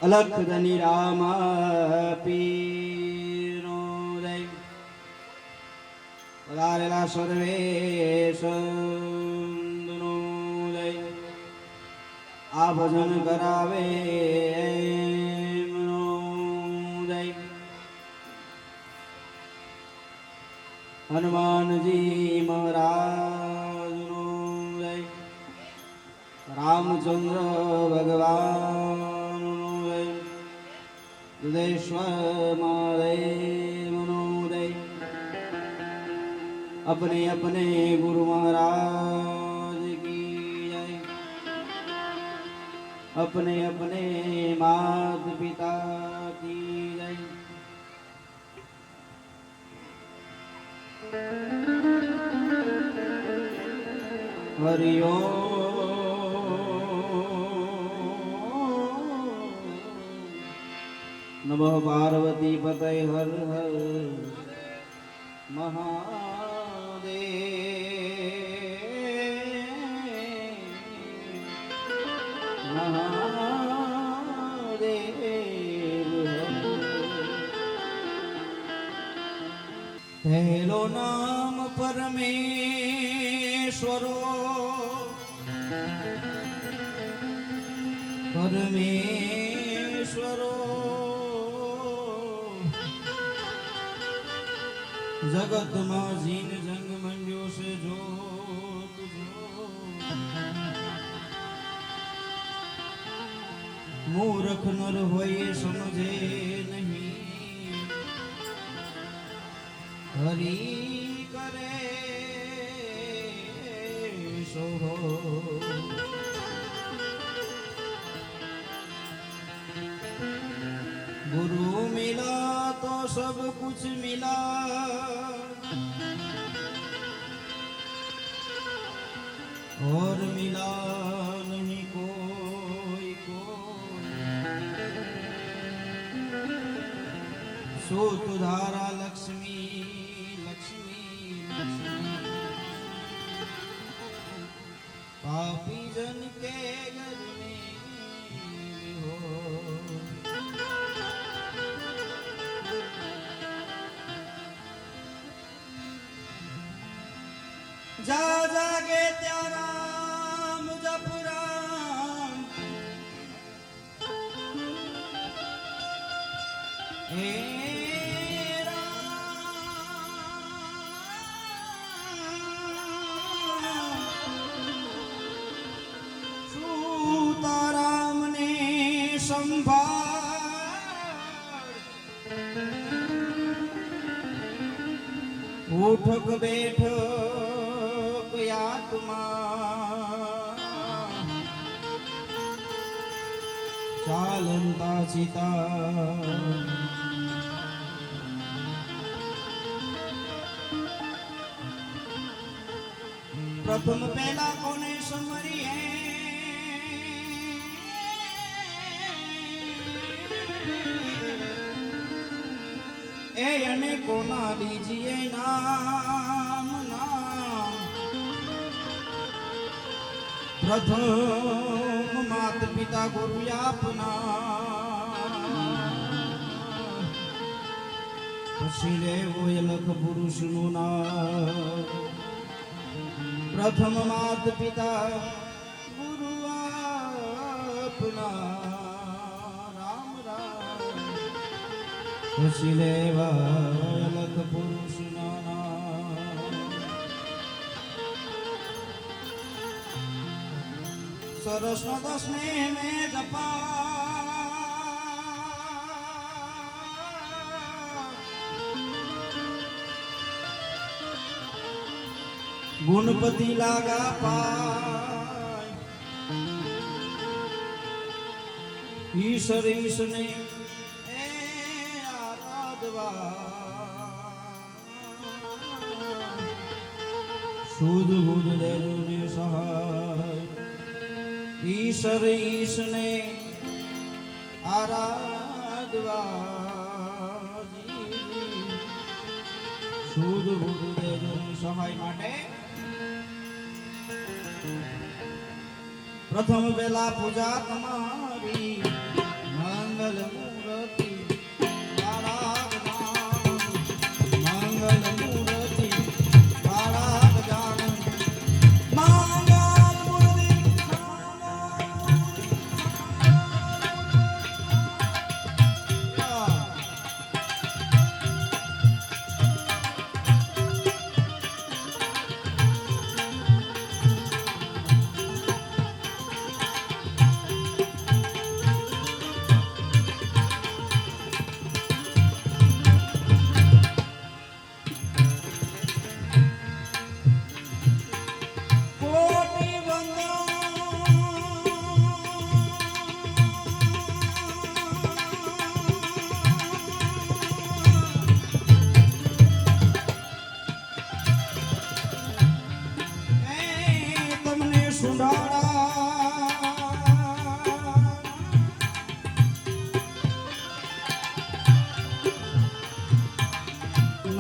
અલખ ધની રામ પીરો જય પધારેલા સર્વે સંતનો જય આ ભજન કરાવે એમનો જય હનુમાનજી મહારાજનો જય રામચંદ્ર ભગવાન दुदेश्वर महादेव अपने अपने गुरु महाराज की जय अपने अपने माता पिता की जय हरिओम नमः पार्वती पतये हर हर महादेव पहलो नाम परमेश्वरो परमेश्वरो जगत में जीन जंग मंजो से जो मूर्ख नर होए समझे नहीं हरि करे सो हो गुरु मिला तो सब कुछ मिला और मिला नहीं कोई सूत धारा लक्ष्मी लक्ष्मी लक्ष्मी पापी जन के घर में हो जा जागे त्या राम जप राम हे सीताराम ने संभाल उठक बैठक आत्मा चालंता सीता प्रथम पहला कोने समरी है ए अने कोना लीजिए नाम नाम प्रथम माता पिता गुरु अपना પછી લેવો લખ પુરુષ નું નામ प्रथम माता पिता गुरु अपना राम राम खुशी लेवा लख पुरुष नाना सरस नो दसने में जपा गुणपति लागा पाय ईश्वर ईशने आराधवा शुद्ध बुद्ध देवने सहाय ईश्वर ईशने आराधवा શુદ્ધ ગુરુદેવની સહાય માટે પ્રથમ વેલા પૂજા તમારી મંગલ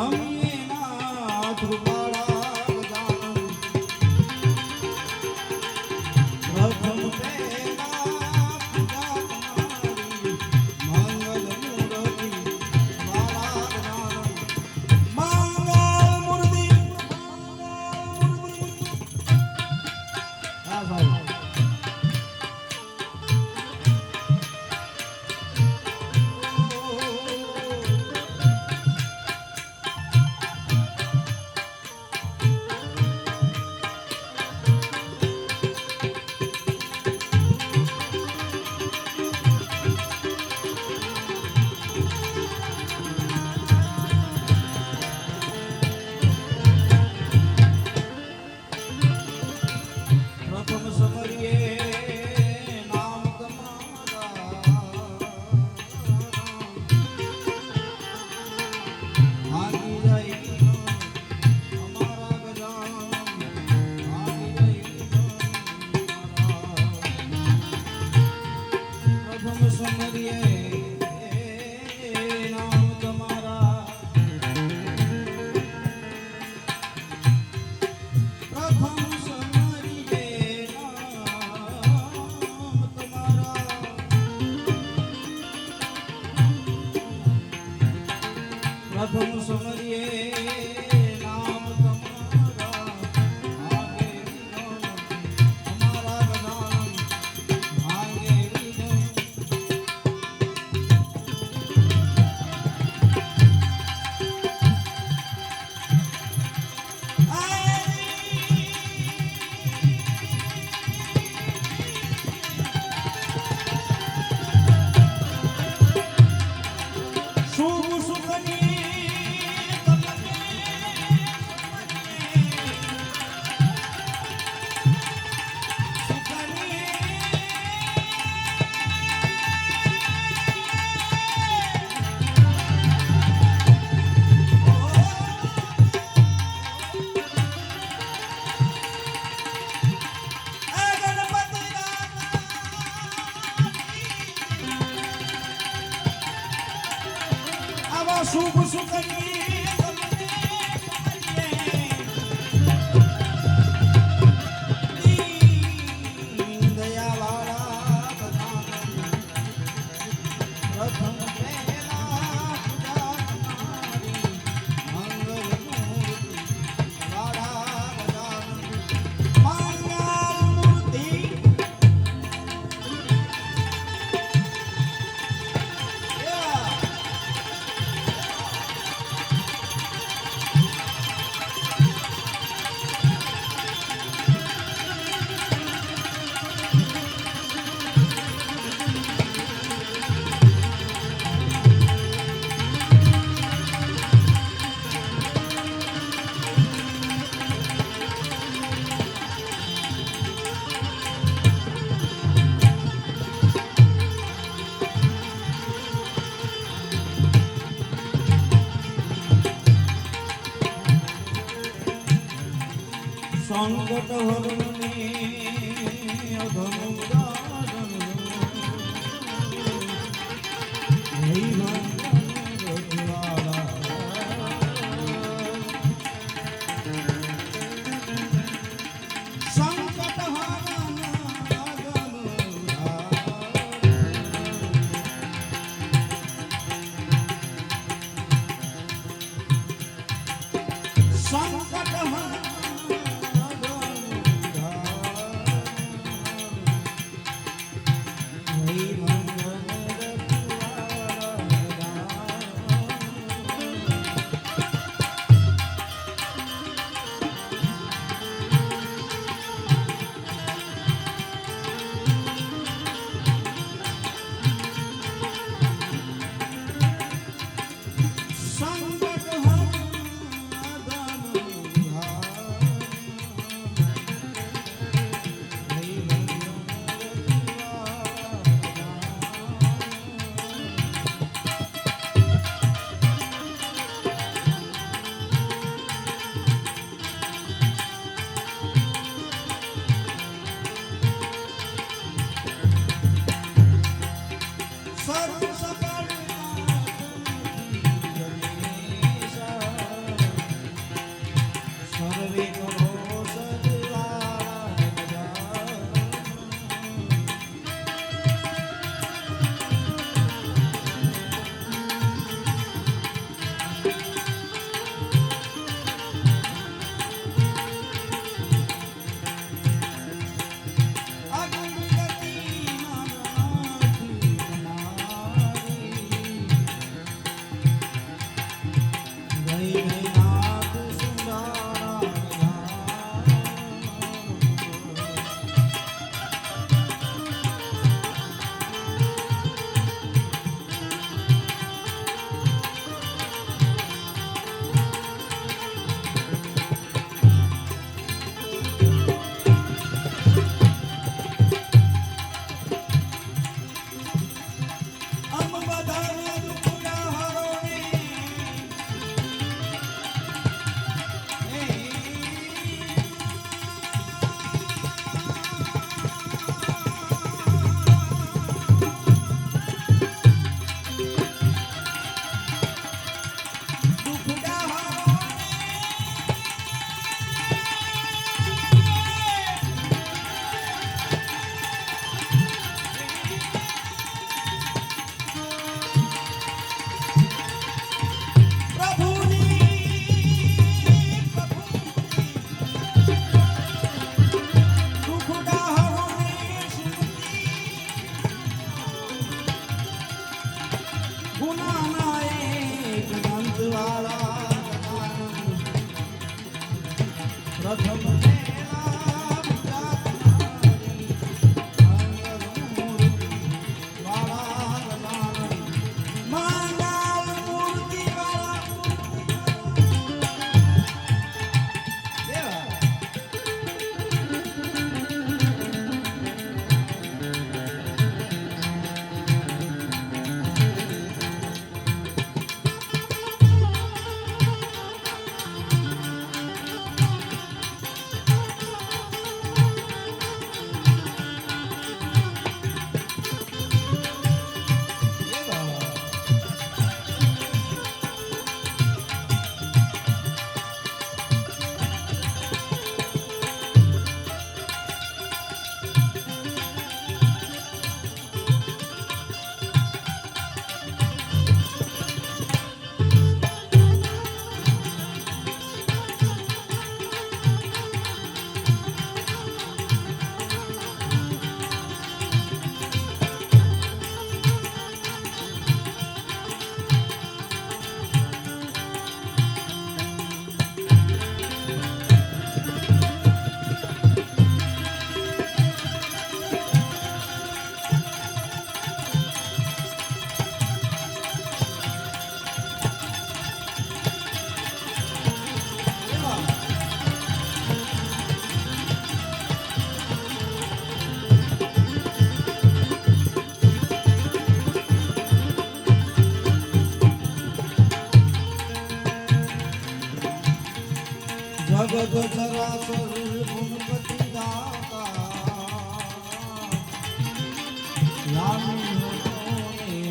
નમીએ નાથ રૂપાળા ગજાનન પ્રથમ પહેલા પૂજા તમારી મંગલ મૂર્તિ વાળા ગજાનન મંગલ મૂર્તિ હા ભાઈ પ્રથમ સમરીએ નામ તમારા ભાગી જાય અમારા ગજાનન ભાગી જાય પ્રથમ સમરીએ નામ તમારા પ્રથમ પ્રથમ સમરીએ નામ તમારા ભાગે અમારા ગજાનન ભાગે શુભ સુખની આવા શુભ સુખની સંકટ હરને અધમ ઉદાહરણ સંકટ સર્વ સફળ ગુનાના એક દંતવાળા પ્રથમ પહેલા જાતનારી અંગમૂર્તિ વાળા મંગલ મૂર્તિ વાળા જગત ચરાચર ગુણપતિ દાતા લામી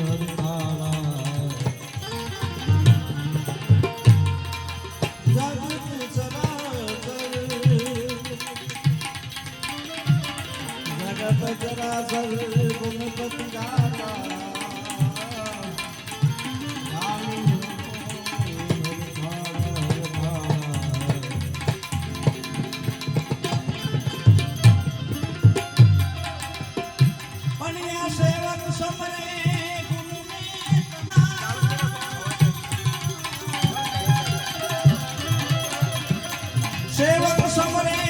હરતાલા જગત ચરાચર ગુણપતિ દાતા સેવક સમરે